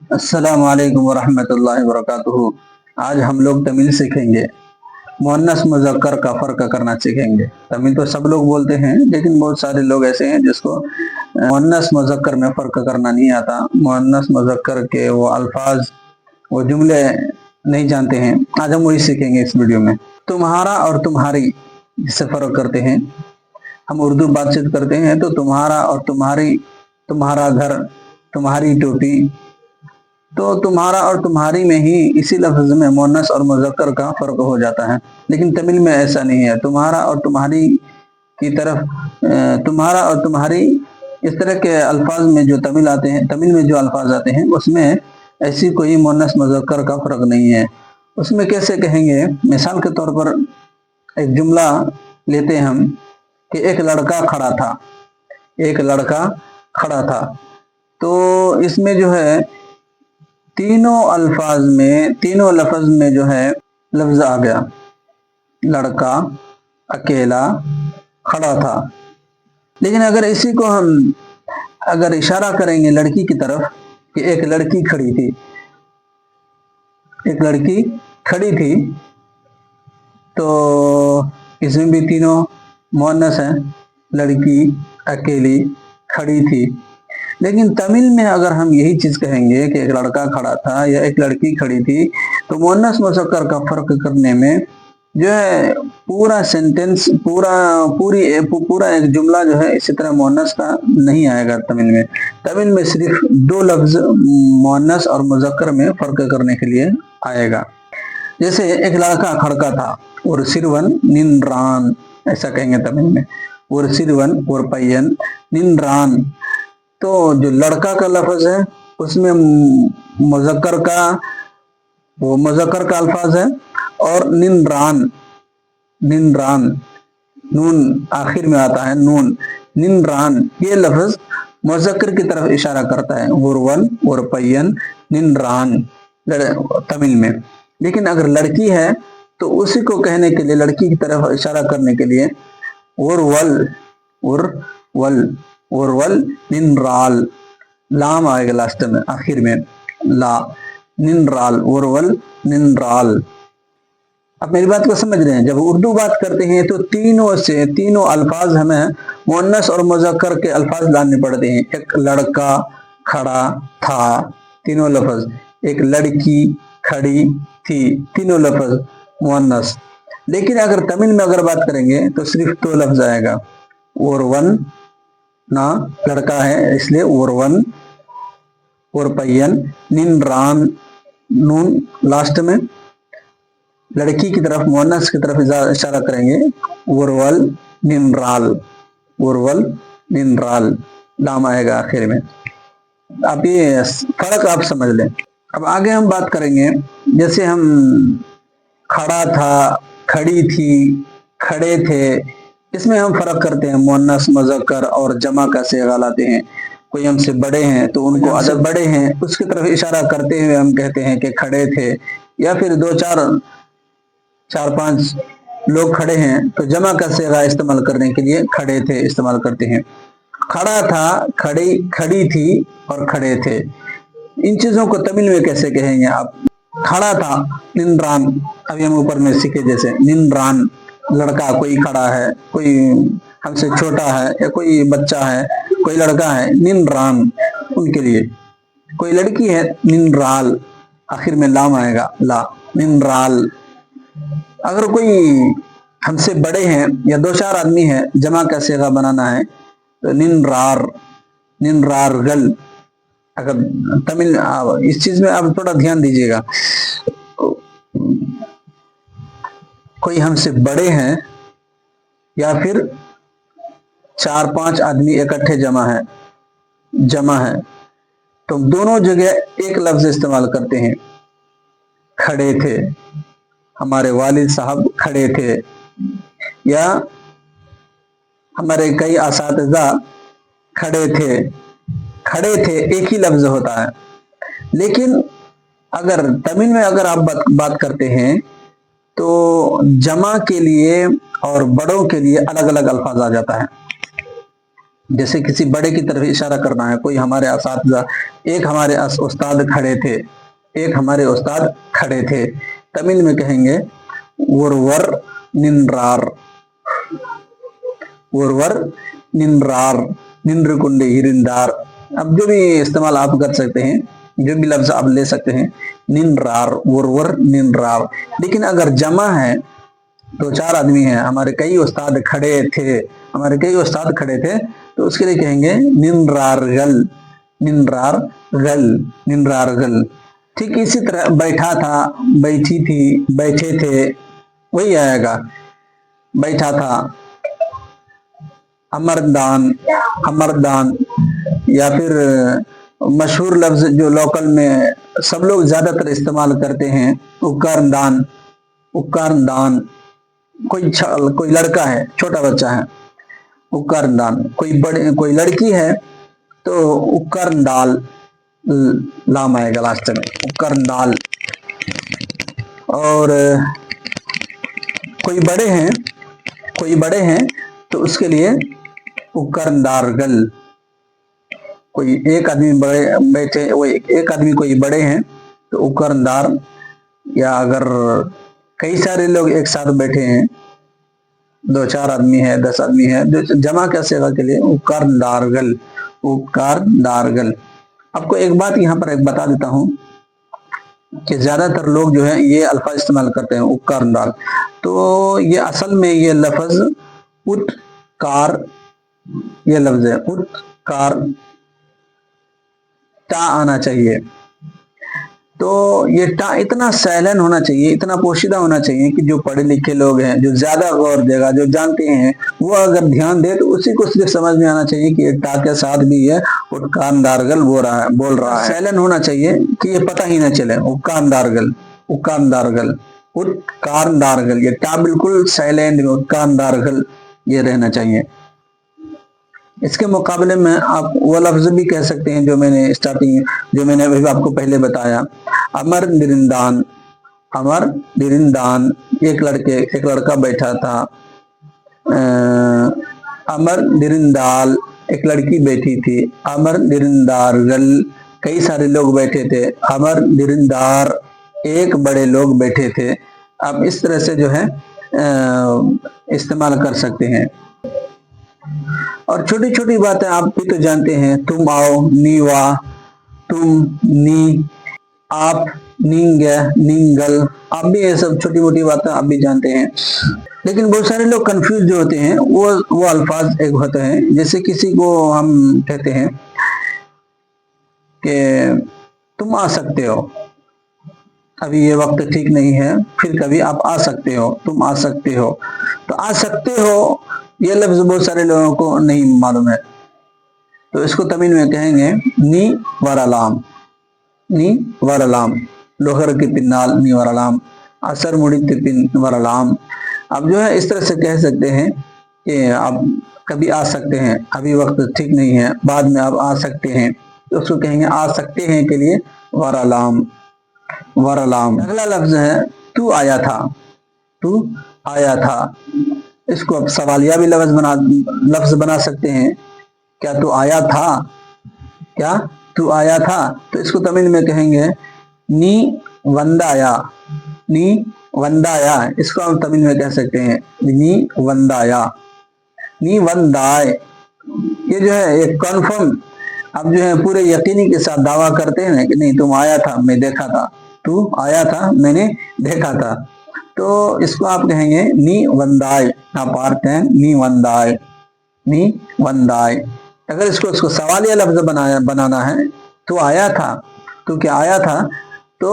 السلام علیکم ورحمۃ اللہ وبرکاتہ۔ آج ہم لوگ تمل سیکھیں گے، مؤنث مذکر کا فرق کرنا سیکھیں گے۔ تمل تو سب لوگ بولتے ہیں، لیکن بہت سارے لوگ ایسے ہیں جس کو مؤنث مذکر میں فرق کرنا نہیں آتا، مؤنث مذکر کے وہ الفاظ، وہ جملے نہیں جانتے ہیں۔ آج ہم وہی سیکھیں گے اس ویڈیو میں۔ تمہارا اور تمہاری جس سے فرق کرتے ہیں، ہم اردو بات چیت کرتے ہیں تو تمہارا اور تمہاری، تمہارا گھر، تمہاری ٹوپی، تو تمہارا اور تمہاری میں ہی اسی لفظ میں مؤنث اور مذکر کا فرق ہو جاتا ہے، لیکن تمل میں ایسا نہیں ہے۔ تمہارا اور تمہاری کی طرف تمہارا اور تمہاری اس طرح کے الفاظ میں جو تمل آتے ہیں، تمل میں جو الفاظ آتے ہیں اس میں ایسی کوئی مؤنث مذکر کا فرق نہیں ہے۔ اس میں کیسے کہیں گے؟ مثال کے طور پر ایک جملہ لیتے ہیں ہم کہ ایک لڑکا کھڑا تھا، ایک لڑکا کھڑا تھا، تو اس میں جو ہے تینوں الفاظ میں، تینوں لفظ میں جو ہے لفظ آ گیا، لڑکا، اکیلا، کھڑا تھا۔ لیکن اگر اسی کو ہم اگر اشارہ کریں گے لڑکی کی طرف کہ ایک لڑکی کھڑی تھی، ایک لڑکی کھڑی تھی، تو اس میں بھی تینوں مؤنث ہیں، لڑکی، اکیلی، کھڑی تھی۔ لیکن تمل میں اگر ہم یہی چیز کہیں گے کہ ایک لڑکا کھڑا تھا یا ایک لڑکی کھڑی تھی، تو مؤنث مذکر کا فرق کرنے میں جو ہے پورا سینٹینس، پورا ایک جملہ جو ہے اسی طرح مؤنث کا نہیں آئے گا تمل میں۔ تمل میں صرف دو لفظ مؤنث اور مذکر میں فرق کرنے کے لیے آئے گا۔ جیسے ایک لڑکا کھڑکا تھا، اور سرون نندران، ایسا کہیں گے تمل میں، اور سرون اور پین نندران۔ تو جو لڑکا کا لفظ ہے اس میں مذکر کا، وہ مذکر کا الفاظ ہے، اور نندران، نندران، نون آخر میں آتا ہے، نون، نندران، یہ لفظ مذکر کی طرف اشارہ کرتا ہے، ورون اور پین نندران تمل میں۔ لیکن اگر لڑکی ہے تو اسی کو کہنے کے لیے، لڑکی کی طرف اشارہ کرنے کے لیے ورول نندرال، لام آئے گا لاسٹ میں، آخر میں لا، نندرال، ورول نندرال۔ اب میری بات کو سمجھ رہے ہیں؟ جب اردو بات کرتے ہیں تو تینوں الفاظ ہمیں مؤنث اور مذکر کے الفاظ لانے پڑتے ہیں۔ ایک لڑکا کھڑا تھا، تینوں لفظ، ایک لڑکی کھڑی تھی، تینوں لفظ مؤنث۔ لیکن اگر تمل میں اگر بات کریں گے تو صرف دو لفظ آئے گا، ورون، نہ لڑکا ہے اس لیے ورون، اور پین نندران، نون لاسٹ میں، لڑکی کی طرف مؤنث کی طرف اشارہ کریں گے، ورول نندرال، ورول نندرال، لام آئے گا آخر میں۔ آپ یہ فرق آپ سمجھ لیں۔ اب آگے ہم بات کریں گے، جیسے ہم کھڑا تھا، کھڑی تھی، کھڑے تھے، اس میں ہم فرق کرتے ہیں، مؤنث مذکر اور جمع کا صیغہ لاتے ہیں۔ کوئی ہم سے بڑے ہیں تو ان کو ادب بڑے ہیں اس کی طرف اشارہ کرتے ہوئے ہم کہتے ہیں کہ کھڑے تھے، یا پھر چار پانچ لوگ کھڑے ہیں تو جمع کا صیغہ استعمال کرنے کے لیے کھڑے تھے استعمال کرتے ہیں۔ کھڑا تھا، کھڑی تھی اور کھڑے تھے، ان چیزوں کو تمل میں کیسے کہیں گے آپ؟ کھڑا تھا نندران، ابھی ہم اوپر میں سیکھے جیسے نندران، لڑکا، کوئی کھڑا ہے، کوئی ہم سے چھوٹا ہے، یا کوئی بچہ ہے، کوئی لڑکا ہے، نندران ان کے لیے۔ کوئی لڑکی ہے، نندرال، آخر میں لام آئے گا، لا، نندرال۔ اگر کوئی ہم سے بڑے ہیں یا دو چار آدمی ہیں، جمع کا صیغہ بنانا ہے تو نندرار، نندرار گل۔ اگر تمل اس چیز میں آپ تھوڑا دھیان دیجیے گا، کوئی ہم سے بڑے ہیں یا پھر چار پانچ آدمی اکٹھے جمع ہے تو دونوں جگہ ایک لفظ استعمال کرتے ہیں، کھڑے تھے، ہمارے والد صاحب کھڑے تھے، یا ہمارے کئی اساتذہ کھڑے تھے، کھڑے تھے ایک ہی لفظ ہوتا ہے۔ لیکن اگر تمل میں اگر آپ بات کرتے ہیں تو جمع کے لیے اور بڑوں کے لیے الگ الگ الفاظ آ جاتا ہے۔ جیسے کسی بڑے کی طرف اشارہ کرنا ہے، کوئی ہمارے اساتذہ، ایک ہمارے استاد کھڑے تھے، ایک ہمارے استاد کھڑے تھے، تمل میں کہیں گے ورور ننرار، ورور ننرار، ننر کنڈے ہرندار. اب جو بھی استعمال آپ کر سکتے ہیں، جو بھی لفظ آپ لے سکتے ہیں، ننرار، ورور ننرار. لیکن اگر جمع ہے، دو چار آدمی ہیں، ہمارے کئی استاد کھڑے تھے، ہمارے کئی استاد کھڑے تھے، تو اس کے لیے کہیں گے ننرار گل، ننرار گل، ننرار گل. ٹھیک اسی طرح بیٹھا تھا، بیٹھی تھی، بیٹھے تھے، وہی آئے گا بیٹھا تھا. امردان، امردان. یا پھر مشہور لفظ جو لوکل میں سب لوگ زیادہ تر استعمال کرتے ہیں، اکرندان، اکرندان. کوئی لڑکا ہے، چھوٹا بچہ ہے، اکرندان. کوئی لڑکی ہے تو اکرندال، لام آئے گا لاسٹ میں، اکرندال. اور کوئی بڑے ہیں تو اس کے لیے اکرندار گل. کوئی ایک آدمی بڑے بیٹھے، ایک آدمی کوئی بڑے ہیں تو اکرندار. یا اگر کئی سارے لوگ ایک ساتھ بیٹھے ہیں، دو چار آدمی ہے، 10 آدمی ہے، جمع کا صیغہ کے لیے اکرندار گل، اکرندار گل. آپ کو ایک بات یہاں پر ایک بتا دیتا ہوں کہ زیادہ تر لوگ جو ہے یہ الفاظ استعمال کرتے ہیں اکرندار. تو یہ اصل میں یہ لفظ اتکار، یہ لفظ ہے اتکار، تا آنا چاہیے. تو یہ ٹا اتنا سائلنٹ ہونا چاہیے، اتنا پوشیدہ ہونا چاہیے کہ جو پڑھے لکھے لوگ ہیں، جو زیادہ غور دے گا، جو جانتے ہیں، وہ اگر دھیان دے تو اسی کو صرف سمجھ میں آنا چاہیے کہ یہ ٹا کے ساتھ بھی ہے اکاندارگل بول رہا ہے. سائلنٹ ہونا چاہیے کہ یہ پتہ ہی نہ چلے اکاندارگل، اکاندارگل، اکاندارگل. یہ ٹا بالکل سائلنٹ، اکاندارگل یہ رہنا چاہیے. اس کے مقابلے میں آپ وہ لفظ بھی کہہ سکتے ہیں جو میں نے جو میں نے ابھی آپ کو پہلے بتایا، امر نرندان. امر نرندان، ایک لڑکا بیٹھا تھا. امر نرندال، ایک لڑکی بیٹھی تھی. امر نرندار گل، کئی سارے لوگ بیٹھے تھے. امر نرندار، ایک بڑے لوگ بیٹھے تھے. آپ اس طرح سے جو ہے استعمال کر سکتے ہیں. اور چھوٹی چھوٹی باتیں آپ بھی تو جانتے ہیں، تم آؤ، نیوا، تم، نی، آپ، نینگ، نینگل. آپ بھی یہ سب چھوٹی موٹی باتیں آپ بھی جانتے ہیں. لیکن بہت سارے لوگ کنفیوز جو ہوتے ہیں وہ الفاظ ایک ہوتے ہیں. جیسے کسی کو ہم کہتے ہیں کہ تم آ سکتے ہو، ابھی یہ وقت ٹھیک نہیں ہے، پھر کبھی آپ آ سکتے ہو، تم آ سکتے ہو. تو آ سکتے ہو یہ لفظ بہت سارے لوگوں کو نہیں معلوم ہے، تو اس کو تمل میں کہیں گے نی ورلام، نی ورلام. لوہر کی پنال نی ورلام، اثر مڑی پن ورلام. اب جو ہے اس طرح سے کہہ سکتے ہیں کہ آپ کبھی آ سکتے ہیں، ابھی وقت ٹھیک نہیں ہے، بعد میں آپ آ سکتے ہیں. تو اس کو کہیں گے آ سکتے ہیں کے لیے ورلام، ورلام. اگلا لفظ ہے تو آیا تھا، تو آیا تھا. اس کو اب سوالیہ بھی لفظ بنا سکتے ہیں. کیا تو آیا تھا، کیا تو آیا تھا. تو اس کو تمل میں کہیں گے نی وندایا، نی وندایا. اس کو ہم تمل میں کہہ سکتے ہیں نی وندایا، نی وندائے. یہ جو ہے ایک کنفرم، اب جو ہے پورے یقینی کے ساتھ دعویٰ کرتے ہیں کہ نہیں تم آیا تھا، میں دیکھا تھا، تو آیا تھا، میں نے دیکھا تھا. تو اس کو آپ کہیں گے نی وندائے. آپ پارتے ہیں نی وندائے، نی وندائے. اگر اس کو سوالیہ لفظ بنانا ہے، تو آیا تھا، تو کیا آیا تھا، تو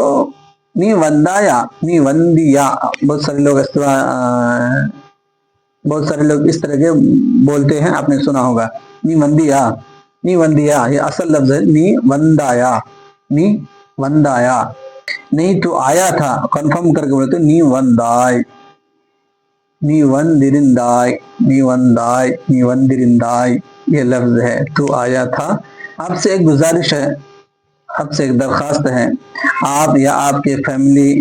نی وندایا، نی وندیا. بہت سارے لوگ اس طرح کے بولتے ہیں، آپ نے سنا ہوگا نی وندیا، نی وندیا. یہ اصل لفظ ہے نی وندایا، نی وندایا. نہیں تو آیا تھا، کنفرم کر کے بولتے نی وندائے، نی وندرندائے، نی وندائے، نی وندرندائے. یہ لفظ ہے تو آیا تھا. آپ سے ایک گزارش ہے، آپ سے ایک درخواست ہے، آپ یا آپ کے فیملی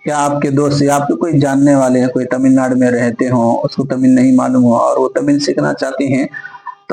یا آپ کے دوست یا آپ کے کوئی جاننے والے ہیں، کوئی تمل ناڈو میں رہتے ہوں، اس کو تمل نہیں معلوم ہو اور وہ تمل سیکھنا چاہتے ہیں، تو